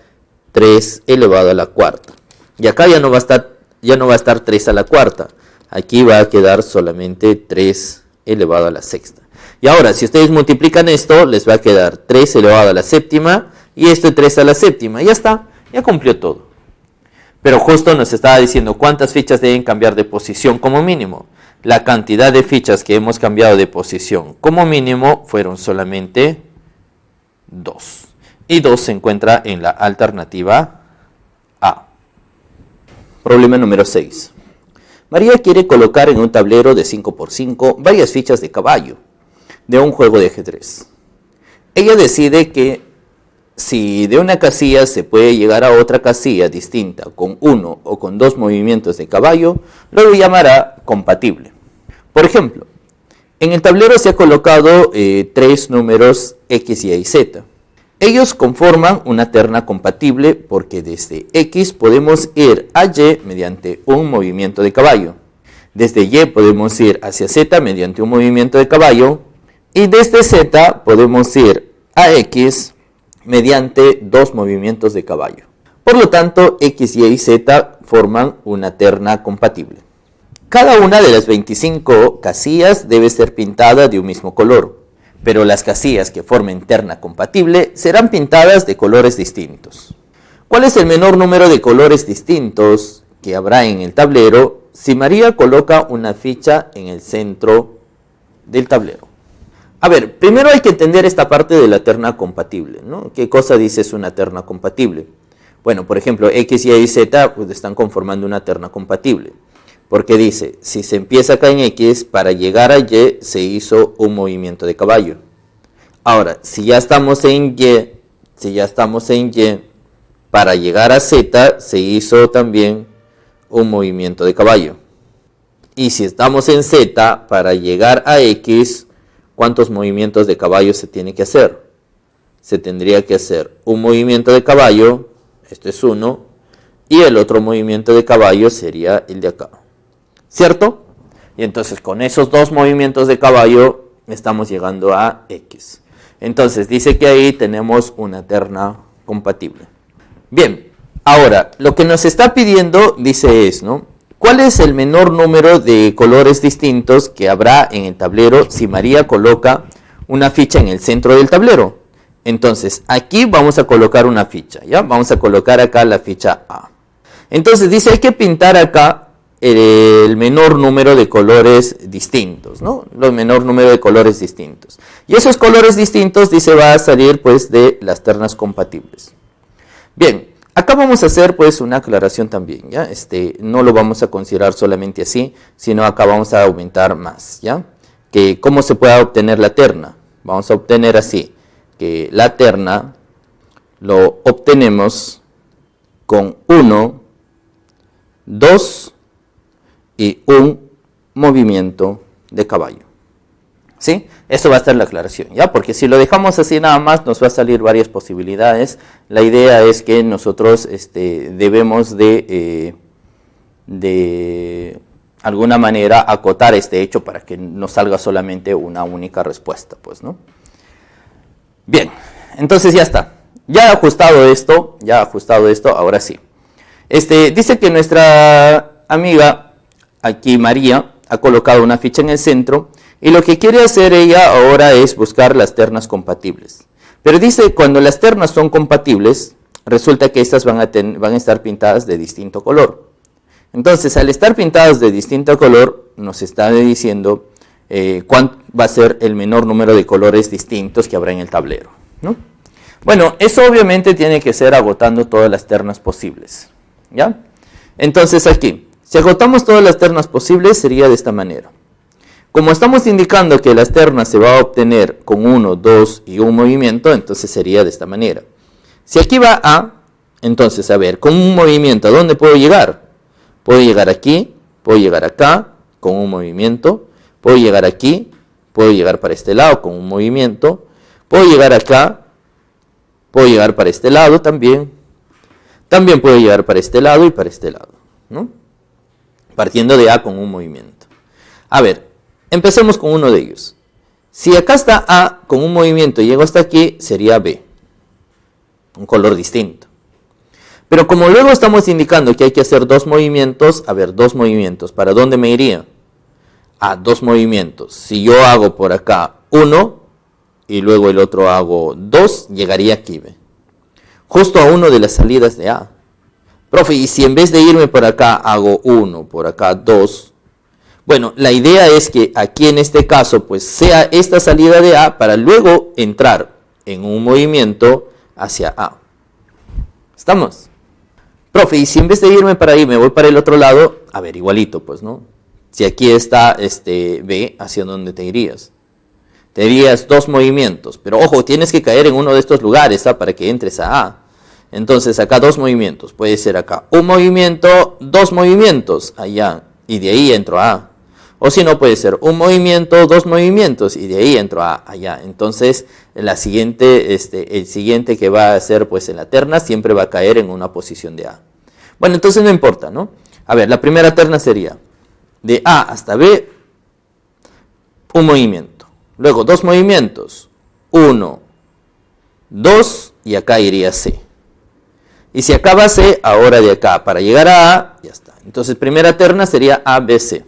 3 elevado a la cuarta. Y acá ya no va a estar 3 a la cuarta. Aquí va a quedar solamente 3 elevado a la sexta. Y ahora, si ustedes multiplican esto, les va a quedar 3 elevado a la séptima y esto 3 a la séptima. Ya está, ya cumplió todo. Pero justo nos estaba diciendo cuántas fichas deben cambiar de posición como mínimo. La cantidad de fichas que hemos cambiado de posición como mínimo fueron solamente 2. Y 2 se encuentra en la alternativa A. Problema número 6. María quiere colocar en un tablero de 5×5 varias fichas de caballo de un juego de ajedrez. Ella decide que si de una casilla se puede llegar a otra casilla distinta con 1 o con 2 movimientos de caballo, lo llamará compatible. Por ejemplo, en el tablero se ha colocado 3 números X, Y y Z. Ellos conforman una terna compatible porque desde X podemos ir a Y mediante un movimiento de caballo. Desde Y podemos ir hacia Z mediante un movimiento de caballo. Y desde Z podemos ir a X mediante 2 movimientos de caballo. Por lo tanto, X, Y y Z forman una terna compatible. Cada una de las 25 casillas debe ser pintada de un mismo color, pero las casillas que formen terna compatible serán pintadas de colores distintos. ¿Cuál es el menor número de colores distintos que habrá en el tablero si María coloca una ficha en el centro del tablero? A ver, primero hay que entender esta parte de la terna compatible, ¿no? ¿Qué cosa dice es una terna compatible? Bueno, por ejemplo, X, Y y Z pues están conformando una terna compatible. Porque dice, si se empieza acá en X, para llegar a Y se hizo un movimiento de caballo. Ahora, si ya estamos en Y, para llegar a Z se hizo también un movimiento de caballo. Y si estamos en Z, para llegar a X, ¿cuántos movimientos de caballo se tiene que hacer? Se tendría que hacer un movimiento de caballo, este es uno, y el otro movimiento de caballo sería el de acá. ¿Cierto? Y entonces con esos 2 movimientos de caballo estamos llegando a X. Entonces dice que ahí tenemos una terna compatible. Bien, ahora lo que nos está pidiendo dice es, ¿no? ¿Cuál es el menor número de colores distintos que habrá en el tablero si María coloca una ficha en el centro del tablero? Entonces aquí vamos a colocar una ficha, ¿ya? Vamos a colocar acá la ficha A. Entonces dice hay que pintar acá el menor número de colores distintos, ¿no? El menor número de colores distintos. Y esos colores distintos, dice, va a salir pues de las ternas compatibles. Bien, Acá vamos a hacer pues una aclaración también, ¿ya? No lo vamos a considerar solamente así, sino acá vamos a aumentar más, ¿ya? Que ¿cómo se puede obtener la terna? Vamos a obtener así, que la terna lo obtenemos con 1, 2 y un movimiento de caballo. ¿Sí? Eso va a ser la aclaración, ¿ya? Porque si lo dejamos así nada más, nos va a salir varias posibilidades. La idea es que nosotros debemos de alguna manera acotar este hecho para que no salga solamente una única respuesta, pues, ¿no? Bien, entonces ya está. Ya ajustado esto, ahora sí. Dice que nuestra amiga, aquí María, ha colocado una ficha en el centro y lo que quiere hacer ella ahora es buscar las ternas compatibles. Pero dice, cuando las ternas son compatibles, resulta que estas van a estar pintadas de distinto color. Entonces, al estar pintadas de distinto color, nos está diciendo cuál va a ser el menor número de colores distintos que habrá en el tablero, ¿no? Bueno, eso obviamente tiene que ser agotando todas las ternas posibles, ¿ya? Entonces aquí, si agotamos todas las ternas posibles, sería de esta manera. Como estamos indicando que las ternas se va a obtener con 1, 2 y un movimiento, entonces sería de esta manera. Si aquí va A, entonces a ver, con un movimiento, ¿a dónde puedo llegar? Puedo llegar aquí, puedo llegar acá, con un movimiento, puedo llegar aquí, puedo llegar para este lado con un movimiento, puedo llegar acá, puedo llegar para este lado también puedo llegar para este lado y para este lado, ¿no? Partiendo de A con un movimiento. A ver, empecemos con uno de ellos. Si acá está A con un movimiento y llego hasta aquí, sería B. Un color distinto. Pero como luego estamos indicando que hay que hacer dos movimientos, a ver, dos movimientos, ¿para dónde me iría? A dos movimientos. Si yo hago por acá 1 y luego el otro hago 2, llegaría aquí, ¿ve? Justo a uno de las salidas de A. Profe, y si en vez de irme por acá hago 1, por acá 2, bueno, la idea es que aquí en este caso pues sea esta salida de A para luego entrar en un movimiento hacia A. ¿Estamos? Profe, y si en vez de irme para ahí me voy para el otro lado, a ver, igualito pues, ¿no? Si aquí está B, ¿hacia dónde te irías? Te irías dos movimientos, pero ojo, tienes que caer en uno de estos lugares, ¿ah? Para que entres a A. Entonces acá dos movimientos, puede ser acá un movimiento, dos movimientos, allá, y de ahí entro a A. O si no, puede ser un movimiento, dos movimientos, y de ahí entro a allá. Entonces el siguiente que va a ser pues en la terna siempre va a caer en una posición de A. Bueno, entonces no importa, ¿no? A ver, la primera terna sería de A hasta B, un movimiento. Luego dos movimientos, 1, 2 y acá iría C. Y si acá va C, ahora de acá para llegar a A, ya está. Entonces primera terna sería A, B, C.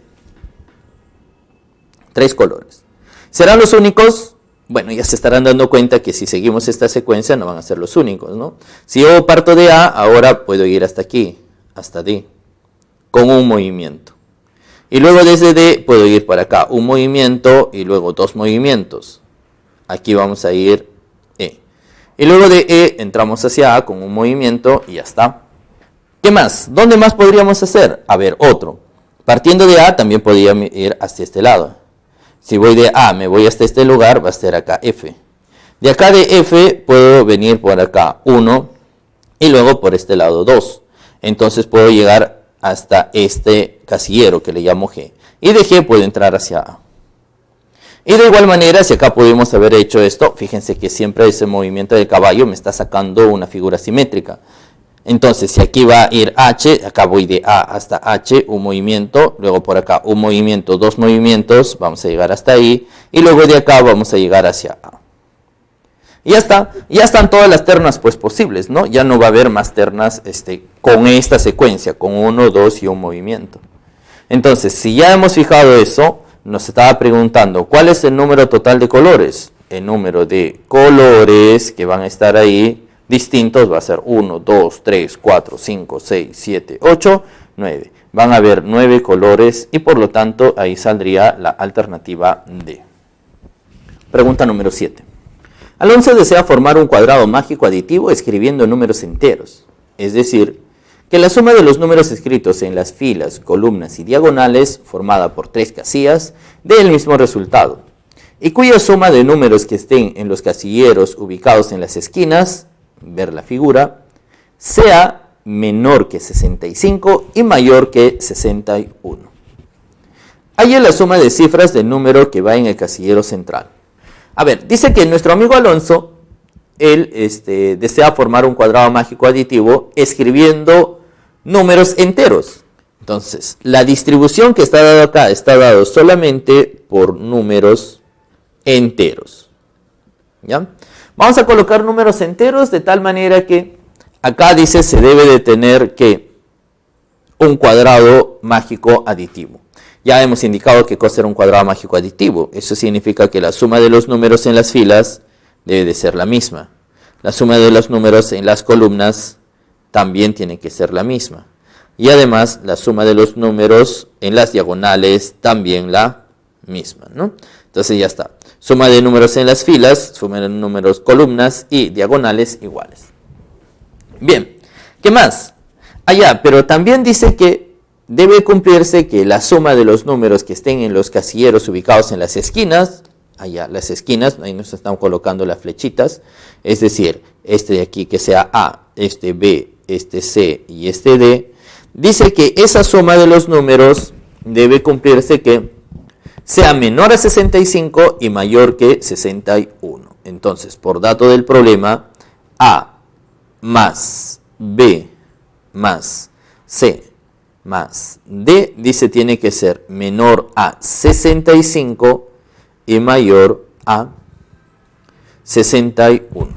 3 colores. ¿Serán los únicos? Bueno, ya se estarán dando cuenta que si seguimos esta secuencia no van a ser los únicos, ¿no? Si yo parto de A, ahora puedo ir hasta aquí, hasta D, con un movimiento. Y luego desde D puedo ir para acá, un movimiento y luego dos movimientos. Aquí vamos a ir E. Y luego de E entramos hacia A con un movimiento y ya está. ¿Qué más? ¿Dónde más podríamos hacer? A ver, otro. Partiendo de A también podría ir hasta este lado. Si voy de A, me voy hasta este lugar, va a ser acá F. De acá de F puedo venir por acá 1 y luego por este lado 2. Entonces puedo llegar hasta este casillero que le llamo G. Y de G puedo entrar hacia A. Y de igual manera, si acá pudimos haber hecho esto, fíjense que siempre ese movimiento del caballo me está sacando una figura simétrica. Entonces, si aquí va a ir H, acá voy de A hasta H, un movimiento, luego por acá un movimiento, dos movimientos, vamos a llegar hasta ahí, y luego de acá vamos a llegar hacia A. Y ya está, ya están todas las ternas pues posibles, ¿no? Ya no va a haber más ternas con esta secuencia, con 1, 2 y un movimiento. Entonces, si ya hemos fijado eso, nos estaba preguntando, ¿cuál es el número total de colores? El número de colores que van a estar ahí distintos va a ser 1, 2, 3, 4, 5, 6, 7, 8, 9. Van a haber 9 colores y por lo tanto ahí saldría la alternativa D. Pregunta número 7. Alonso desea formar un cuadrado mágico aditivo escribiendo números enteros. es decir, que la suma de los números escritos en las filas, columnas y diagonales, formada por 3 casillas, dé el mismo resultado, y cuya suma de números que estén en los casilleros ubicados en las esquinas, ver la figura, sea menor que 65 y mayor que 61. Ahí es la suma de cifras del número que va en el casillero central. A ver, dice que nuestro amigo Alonso, él desea formar un cuadrado mágico aditivo escribiendo números enteros. Entonces, la distribución que está dada acá está dado solamente por números enteros. ¿Ya? Vamos a colocar números enteros de tal manera que acá dice se debe de tener que un cuadrado mágico aditivo. Ya hemos indicado qué cosa era un cuadrado mágico aditivo. Eso significa que la suma de los números en las filas debe de ser la misma. La suma de los números en las columnas también tiene que ser la misma. Y además la suma de los números en las diagonales también la misma, ¿no? Entonces ya está. Suma de números en las filas, suma de números columnas y diagonales iguales. Bien, ¿qué más? Pero también dice que debe cumplirse que la suma de los números que estén en los casilleros ubicados en las esquinas, las esquinas, ahí nos están colocando las flechitas, es decir, este de aquí que sea A, este B, este C y este D, dice que esa suma de los números debe cumplirse que sea menor a 65 y mayor que 61. Entonces, por dato del problema, A más B más C más D, dice tiene que ser menor a 65 y mayor a 61.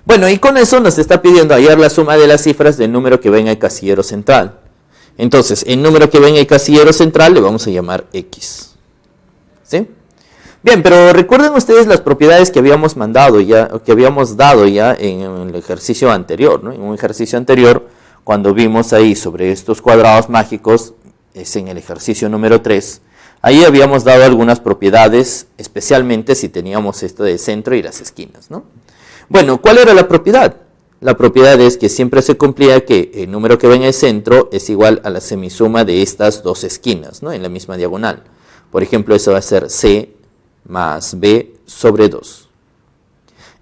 Bueno, y con eso nos está pidiendo hallar la suma de las cifras del número que va en el casillero central. Entonces, el número que va en el casillero central le vamos a llamar X. ¿Sí? Bien, pero recuerden ustedes las propiedades que habíamos dado ya en el ejercicio anterior, ¿no? En un ejercicio anterior, cuando vimos ahí sobre estos cuadrados mágicos, es en el ejercicio número 3, ahí habíamos dado algunas propiedades, especialmente si teníamos esto de centro y las esquinas, ¿no? Bueno, ¿cuál era la propiedad? La propiedad es que siempre se cumplía que el número que va en el centro es igual a la semisuma de estas dos esquinas, ¿no? En la misma diagonal. Por ejemplo, eso va a ser C más B sobre 2.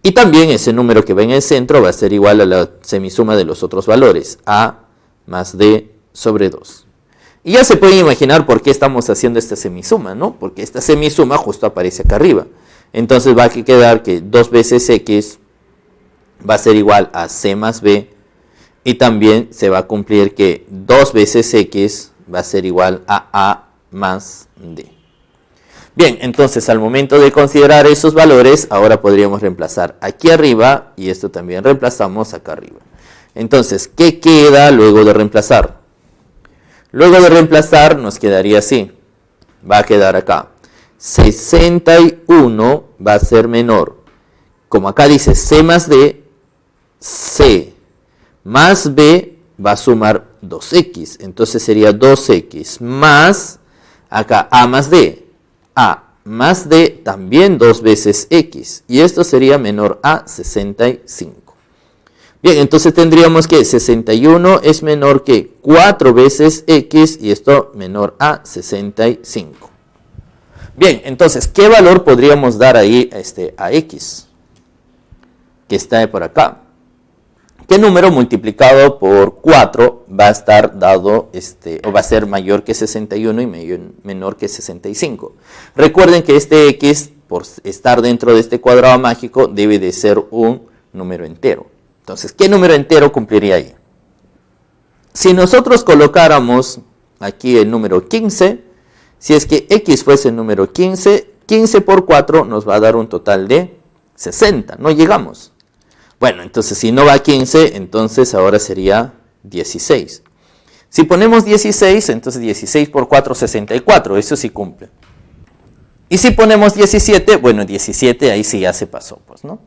Y también ese número que va en el centro va a ser igual a la semisuma de los otros valores, A más D sobre 2. Y ya se pueden imaginar por qué estamos haciendo esta semisuma, ¿no? Porque esta semisuma justo aparece acá arriba. Entonces va a quedar que 2 veces X va a ser igual a C más B. Y también se va a cumplir que 2 veces X va a ser igual a A más D. Bien, entonces al momento de considerar esos valores, ahora podríamos reemplazar aquí arriba y esto también reemplazamos acá arriba. Entonces, ¿qué queda luego de reemplazar? Luego de reemplazar nos quedaría así. Va a quedar acá. 61 va a ser menor. Como acá dice C más D, C más B va a sumar 2X. Entonces sería 2X más acá A más D. A más D también 2 veces X. Y esto sería menor a 65. Bien, entonces tendríamos que 61 es menor que 4 veces X y esto menor a 65. Bien, entonces, ¿qué valor podríamos dar ahí a X? Que está por acá. ¿Qué número multiplicado por 4 va a estar dado, o va a ser mayor que 61 y menor que 65? Recuerden que este X, por estar dentro de este cuadrado mágico, debe de ser un número entero. Entonces, ¿qué número entero cumpliría ahí? Si nosotros colocáramos aquí el número 15, si es que X fuese el número 15, 15 por 4 nos va a dar un total de 60. No llegamos. Bueno, entonces si no va a 15, entonces ahora sería 16. Si ponemos 16, entonces 16 por 4, 64. Eso sí cumple. Y si ponemos 17, bueno, 17 ahí sí ya se pasó, pues, ¿no?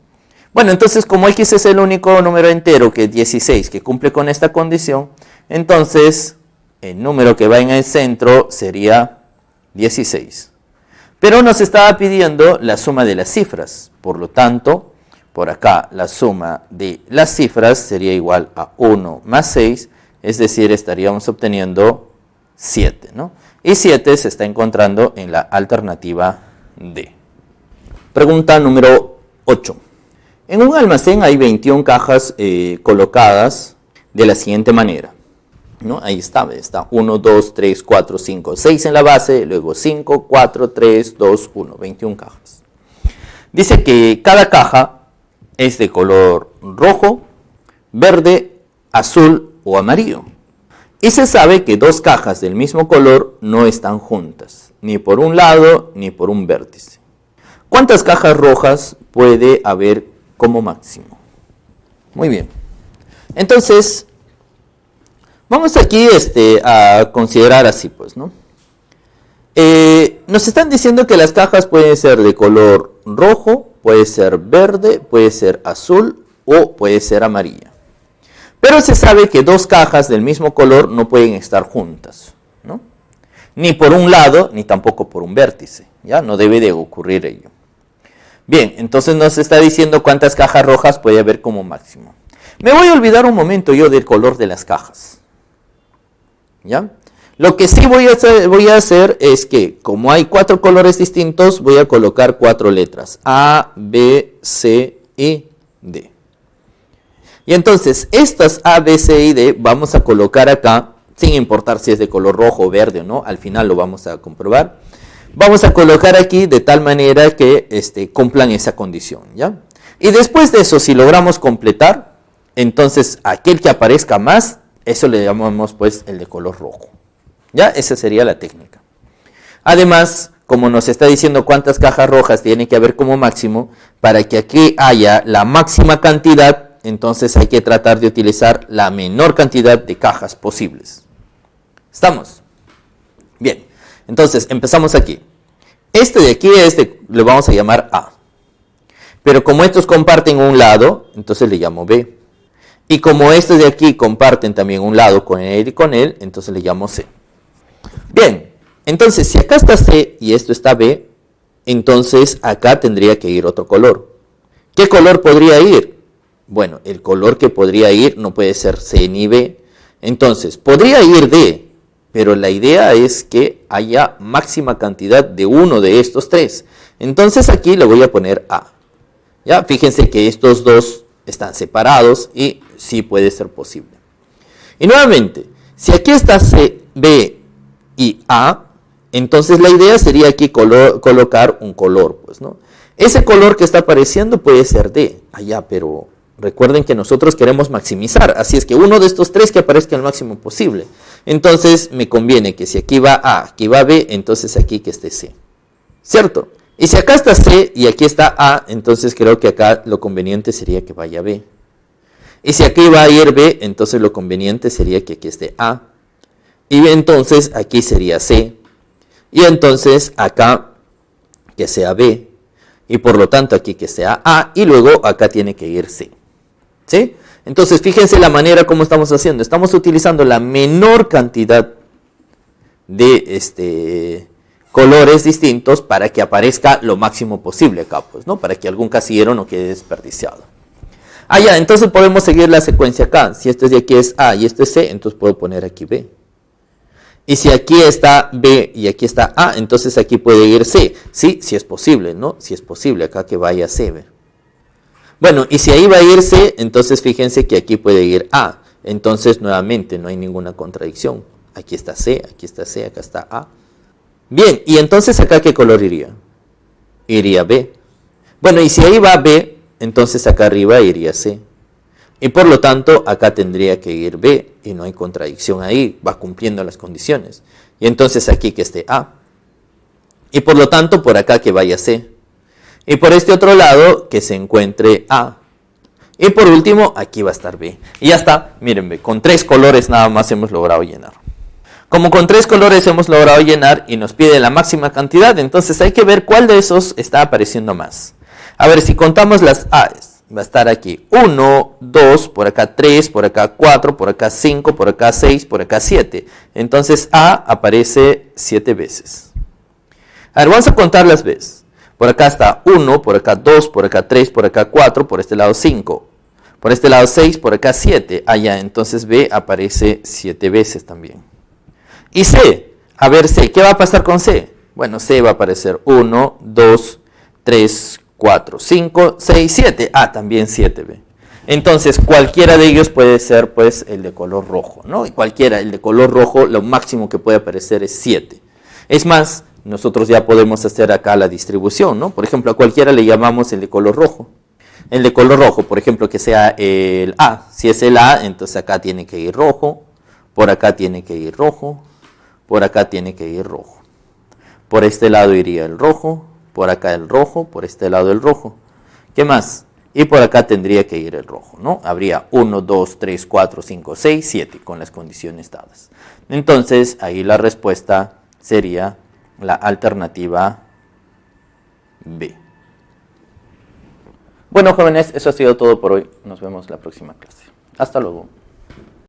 Bueno, entonces como X es el único número entero, que es 16, que cumple con esta condición, entonces el número que va en el centro sería 16. Pero nos estaba pidiendo la suma de las cifras. Por lo tanto, por acá la suma de las cifras sería igual a 1 más 6, es decir, estaríamos obteniendo 7, ¿no? Y 7 se está encontrando en la alternativa D. Pregunta número 8. En un almacén hay 21 cajas colocadas de la siguiente manera, ¿no? Ahí está 1, 2, 3, 4, 5, 6 en la base, luego 5, 4, 3, 2, 1, 21 cajas. Dice que cada caja es de color rojo, verde, azul o amarillo. Y se sabe que dos cajas del mismo color no están juntas, ni por un lado ni por un vértice. ¿Cuántas cajas rojas puede haber como máximo? Muy bien. Entonces, vamos aquí a considerar así, pues, ¿no? Nos están diciendo que las cajas pueden ser de color rojo, puede ser verde, puede ser azul o puede ser amarilla. Pero se sabe que dos cajas del mismo color no pueden estar juntas, ¿no? Ni por un lado, ni tampoco por un vértice, ¿ya? No debe de ocurrir ello. Bien, entonces nos está diciendo cuántas cajas rojas puede haber como máximo. Me voy a olvidar un momento yo del color de las cajas, ¿ya? Lo que sí voy a hacer es que, como hay 4 colores distintos, voy a colocar 4 letras. A, B, C y D. Y entonces, estas A, B, C y D vamos a colocar acá, sin importar si es de color rojo o verde o no, al final lo vamos a comprobar. Vamos a colocar aquí de tal manera que cumplan esa condición, ¿ya? Y después de eso, si logramos completar, entonces aquel que aparezca más, eso le llamamos pues el de color rojo. ¿Ya? Esa sería la técnica. Además, como nos está diciendo cuántas cajas rojas tiene que haber como máximo, para que aquí haya la máxima cantidad, entonces hay que tratar de utilizar la menor cantidad de cajas posibles. ¿Estamos? Bien, entonces empezamos aquí. Este de aquí le vamos a llamar A. Pero como estos comparten un lado, entonces le llamo B. Y como estos de aquí comparten también un lado con él y con él, entonces le llamo C. Bien, entonces si acá está C y esto está B, entonces acá tendría que ir otro color. ¿Qué color podría ir? Bueno, el color que podría ir no puede ser C ni B. Entonces, podría ir D, pero la idea es que haya máxima cantidad de uno de estos tres. Entonces aquí le voy a poner A. ¿Ya? Fíjense que estos dos están separados y sí puede ser posible. Y nuevamente, si aquí está C, B y A, entonces la idea sería aquí colocar un color, pues, ¿no? Ese color que está apareciendo puede ser D, allá, pero recuerden que nosotros queremos maximizar, así es que uno de estos tres que aparezca el máximo posible. Entonces me conviene que si aquí va A, aquí va B, entonces aquí que esté C, ¿cierto? Y si acá está C y aquí está A, entonces creo que acá lo conveniente sería que vaya B. Y si aquí va a ir B, entonces lo conveniente sería que aquí esté A. Y entonces aquí sería C. Y entonces acá que sea B. Y por lo tanto aquí que sea A. Y luego acá tiene que ir C. ¿Sí? Entonces fíjense la manera como estamos haciendo. Estamos utilizando la menor cantidad de colores distintos para que aparezca lo máximo posible acá, pues, ¿no? Para que algún casillero no quede desperdiciado. Ah, ya, entonces podemos seguir la secuencia acá. Si esto de aquí es A y esto es C, entonces puedo poner aquí B. Y si aquí está B y aquí está A, entonces aquí puede ir C. Sí, si es posible, ¿no? Si es posible acá que vaya C. ¿Ve? Bueno, y si ahí va a ir C, entonces fíjense que aquí puede ir A. Entonces, nuevamente, no hay ninguna contradicción. Aquí está C, acá está A. Bien, y entonces acá, ¿qué color iría? Iría B. Bueno, y si ahí va B, entonces acá arriba iría C. Y por lo tanto, acá tendría que ir B, y no hay contradicción ahí, va cumpliendo las condiciones. Y entonces aquí que esté A. Y por lo tanto, por acá que vaya C. Y por este otro lado, que se encuentre A. Y por último, aquí va a estar B. Y ya está, miren, con 3 colores nada más hemos logrado llenar. Como con 3 colores hemos logrado llenar y nos pide la máxima cantidad, entonces hay que ver cuál de esos está apareciendo más. A ver, si contamos las A's. Va a estar aquí 1, 2, por acá 3, por acá 4, por acá 5, por acá 6, por acá 7. Entonces A aparece 7 veces. A ver, vamos a contar las B's. Por acá está 1, por acá 2, por acá 3, por acá 4, por este lado 5. Por este lado 6, por acá 7. Ah, ya, entonces B aparece 7 veces también. Y C, a ver C, ¿qué va a pasar con C? Bueno, C va a aparecer 1, 2, 3, 4, 5, 6, 7. Ah, también 7 B. Entonces, cualquiera de ellos puede ser, pues, el de color rojo, ¿no? Y cualquiera, el de color rojo, lo máximo que puede aparecer es 7. Es más, nosotros ya podemos hacer acá la distribución, ¿no? Por ejemplo, a cualquiera le llamamos el de color rojo. El de color rojo, por ejemplo, que sea el A. Si es el A, entonces acá tiene que ir rojo, por acá tiene que ir rojo, por acá tiene que ir rojo. Por este lado iría el rojo, por acá el rojo, por este lado el rojo. ¿Qué más? Y por acá tendría que ir el rojo, ¿no? Habría 1, 2, 3, 4, 5, 6, 7 con las condiciones dadas. Entonces, ahí la respuesta sería la alternativa B. Bueno, jóvenes, eso ha sido todo por hoy. Nos vemos la próxima clase. Hasta luego.